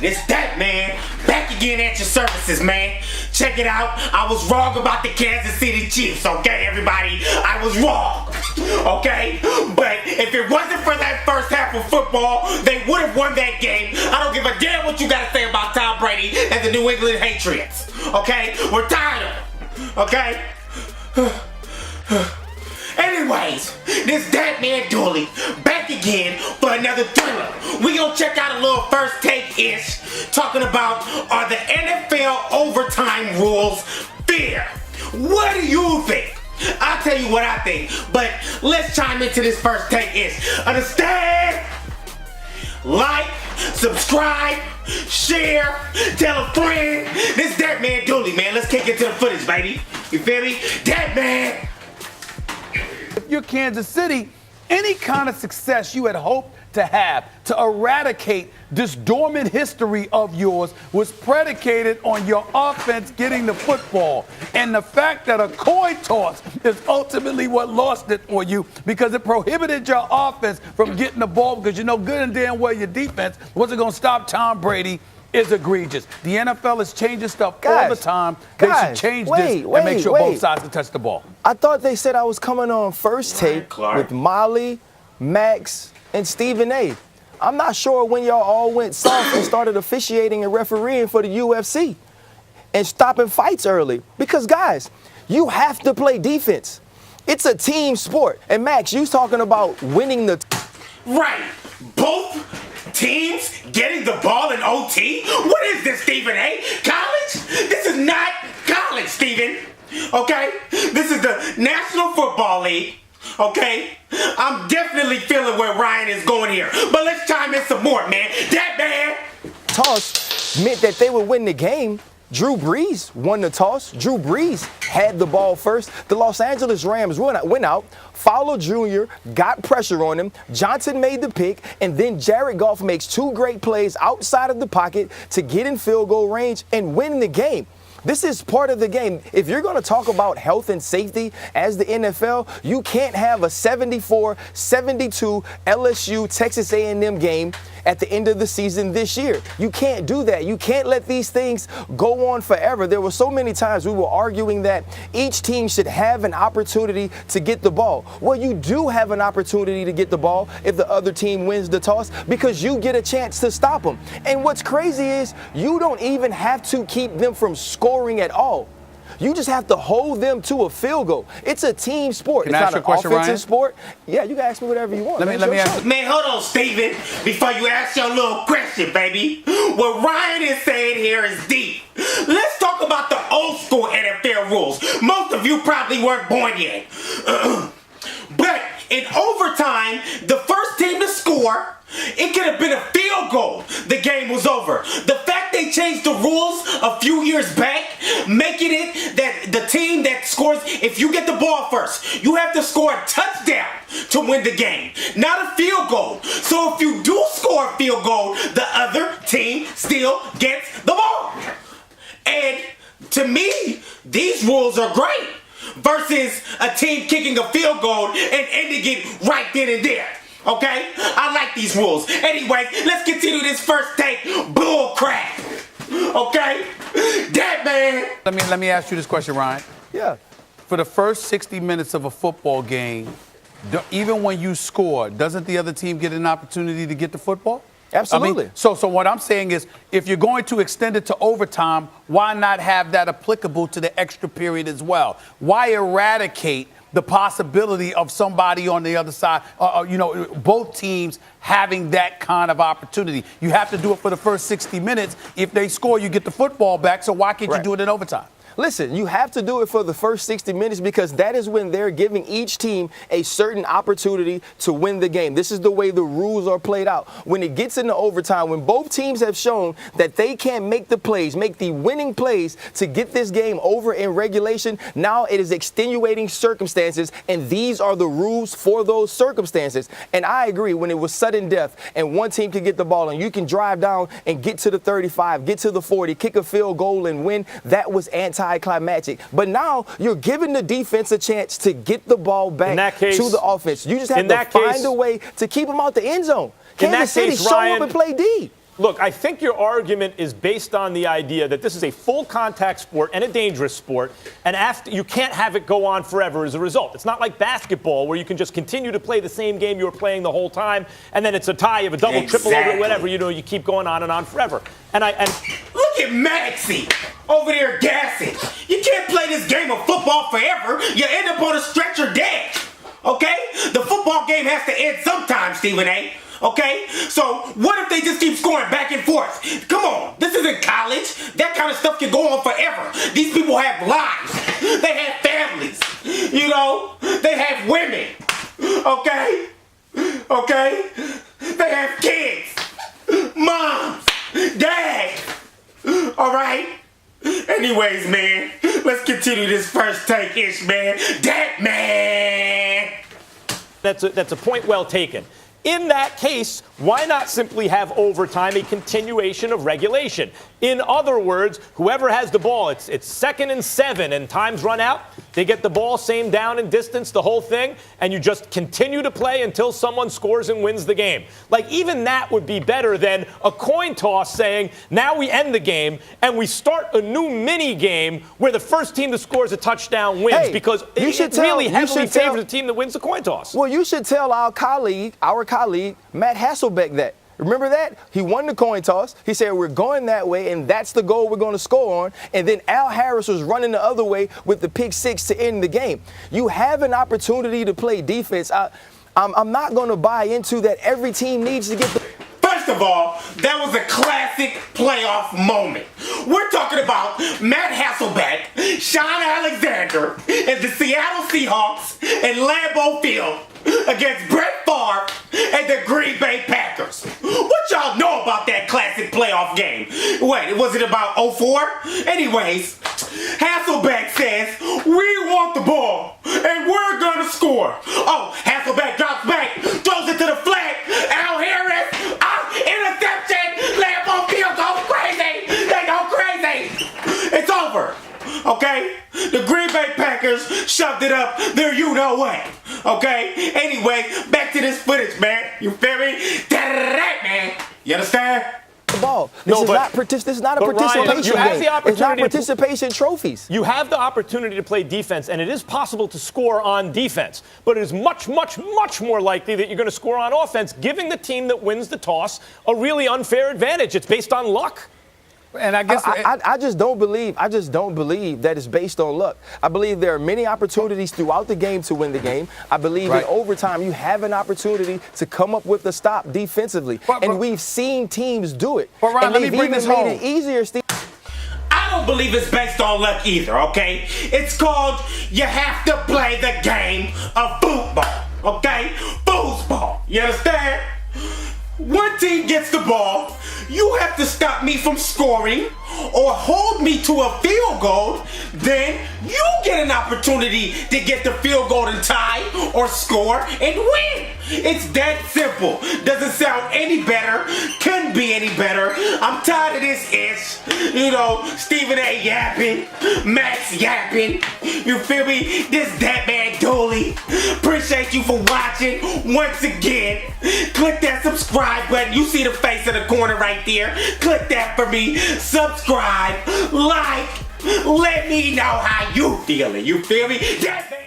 It's that man, back again at your services, man. Check it out. I was wrong about the Kansas City Chiefs, okay, everybody? I was wrong, okay? But if it wasn't for that first half of football, they would have won that game. I don't give a damn what you got to say about Tom Brady and the New England Patriots, okay? We're tired of them, okay? Anyways, this that man Dooley back again for another thriller. We gonna check out a little first take-ish, talking about are the NFL overtime rules fair? What do you think? I'll tell you what I think, but let's chime into this first take-ish. Understand? Like, subscribe, share, tell a friend. This that man Dooley, man. Let's kick into the footage, baby. You feel me? That man. If you're Kansas City, any kind of success you had hoped to have to eradicate this dormant history of yours was predicated on your offense getting the football. And the fact that a coin toss is ultimately what lost it for you because it prohibited your offense from getting the ball because you know good and damn well your defense wasn't going to stop Tom Brady is egregious. The NFL is changing stuff all the time. They should change this and make sure both sides can touch the ball. I thought they said I was coming on first take with Molly, Max, and Stephen A. I'm not sure when y'all all went soft and started officiating and refereeing for the UFC and stopping fights early. Because, guys, you have to play defense. It's a team sport. And, Max, you talking about winning the... Right. Both teams getting the ball in OT? What is this, Stephen A? College? This is not college, Stephen. Okay? This is the National Football League. Okay? I'm definitely feeling where Ryan is going here. But let's chime in some more, man. That man. Toss meant that they would win the game. Drew Brees won the toss. Drew Brees had the ball first. The Los Angeles Rams went out. Fowler Jr. got pressure on him. Johnson made the pick. And then Jared Goff makes two great plays outside of the pocket to get in field goal range and win the game. This is part of the game. If you're going to talk about health and safety as the NFL, you can't have a 74-72 LSU Texas A&M game at the end of the season this year. You can't do that. You can't let these things go on forever. There were so many times we were arguing that each team should have an opportunity to get the ball. Well, you do have an opportunity to get the ball if the other team wins the toss because you get a chance to stop them. And what's crazy is you don't even have to keep them from scoring at all. You just have to hold them to a field goal. It's a team sport. Can it's I ask not you a question, an offensive Ryan? sport. Yeah, you can ask me whatever you want. Let me ask you. Man, hold on, Steven. Before you ask your little question, baby. What Ryan is saying here is deep. Let's talk about the old school NFL rules. Most of you probably weren't born yet. But in overtime, the first team to score, it could have been a field goal. The game was over. The fact they changed the rules a few years back, making it that the team that scores, if you get the ball first, you have to score a touchdown to win the game, not a field goal. So if you do score a field goal, the other team still gets the ball. And to me, these rules are great versus a team kicking a field goal and ending it right then and there. Okay? I like these rules. Anyway, let's continue this first take. Bull crap. Okay? That man. Let me ask you this question, Ryan. Yeah. For the first 60 minutes of a football game, even when you score, doesn't the other team get an opportunity to get the football? Absolutely. I mean, so what I'm saying is, if you're going to extend it to overtime, why not have that applicable to the extra period as well? Why eradicate the possibility of somebody on the other side, both teams having that kind of opportunity? You have to do it for the first 60 minutes. If they score, you get the football back. So why can't you do it in overtime? Listen, you have to do it for the first 60 minutes because that is when they're giving each team a certain opportunity to win the game. This is the way the rules are played out. When it gets into overtime, when both teams have shown that they can't make the plays, make the winning plays to get this game over in regulation, now it is extenuating circumstances, and these are the rules for those circumstances. And I agree, when it was sudden death and one team can get the ball and you can drive down and get to the 35, get to the 40, kick a field goal and win, that was anticlimactic. But now you're giving the defense a chance to get the ball back to the offense. You just have to find a way to keep them out the end zone. Kansas City show up and play D. Look, I think your argument is based on the idea that this is a full contact sport and a dangerous sport, and after you can't have it go on forever as a result. It's not like basketball where you can just continue to play the same game you were playing the whole time, and then it's a tie, you have a double, triple, over whatever, you keep going on and on forever. And look at Maxie over there gassing. You can't play this game of football forever. You end up on a stretcher dead. Okay? The football game has to end sometime, Stephen A. Okay? So what if they just keep scoring back and forth? Come on. This isn't college. That kind of stuff can go on forever. These people have lives. They have families. They have women. Okay? Okay? They have kids. Moms. Dads. All right? Anyways, man, let's continue this first take-ish, man. That man. That's a point well taken. In that case, why not simply have overtime, a continuation of regulation? In other words, whoever has the ball, it's 2nd and 7 and time's run out, they get the ball, same down and distance, the whole thing, and you just continue to play until someone scores and wins the game. Like, even that would be better than a coin toss saying, now we end the game and we start a new mini game where the first team that scores a touchdown wins, because it really heavily favors the team that wins the coin toss. Well, you should tell our colleague, Matt Hasselbeck, that. Remember that? He won the coin toss. He said, we're going that way, and that's the goal we're going to score on. And then Al Harris was running the other way with the pick six to end the game. You have an opportunity to play defense. I'm not going to buy into that every team needs to get the... First of all, that was a classic playoff moment. We're talking about Matt Hasselbeck, Sean Alexander, and the Seattle Seahawks in Lambeau Field against Brett Favre and the Green Bay Packers. What y'all know about that classic playoff game? Wait, was it about 04? Anyways, Hasselbeck says, we want the ball, and we're going to score. Oh, Hasselbeck drops back, throws it to the flat. Al Harris, interception. Lambeau Field goes crazy. They go crazy. It's over. Okay? The Green Bay Packers shoved it up their you-know-what. Okay? Anyway, back to this footage, man. You feel me? Da-da-da-da, man. You understand? The ball. This is not a participation Ryan, you have game. the opportunity it's not participation trophies. You have the opportunity to play defense, and it is possible to score on defense. But it is much, much, much more likely that you're going to score on offense, giving the team that wins the toss a really unfair advantage. It's based on luck. And I guess I just don't believe that it's based on luck. I believe there are many opportunities throughout the game to win the game. I believe in overtime you have an opportunity to come up with a stop defensively, and we've seen teams do it. But Ron, and let they've me bring even this made home. it easier, Steve. I don't believe it's based on luck either, okay? It's called you have to play the game of football, okay? Foosball. You understand? One team gets the ball, you have to stop me from scoring or hold me to a field goal, then you get an opportunity to get the field goal and tie or score and win. It's that simple. Doesn't sound any better, couldn't be any better. I'm tired of this ish. Stephen A. yapping, Max yapping. You feel me? This that man Dooley. Appreciate you for watching once again. Click that subscribe button. You see the face in the corner right there. Click that for me. Subscribe, like, let me know how you feeling. You feel me? That's it.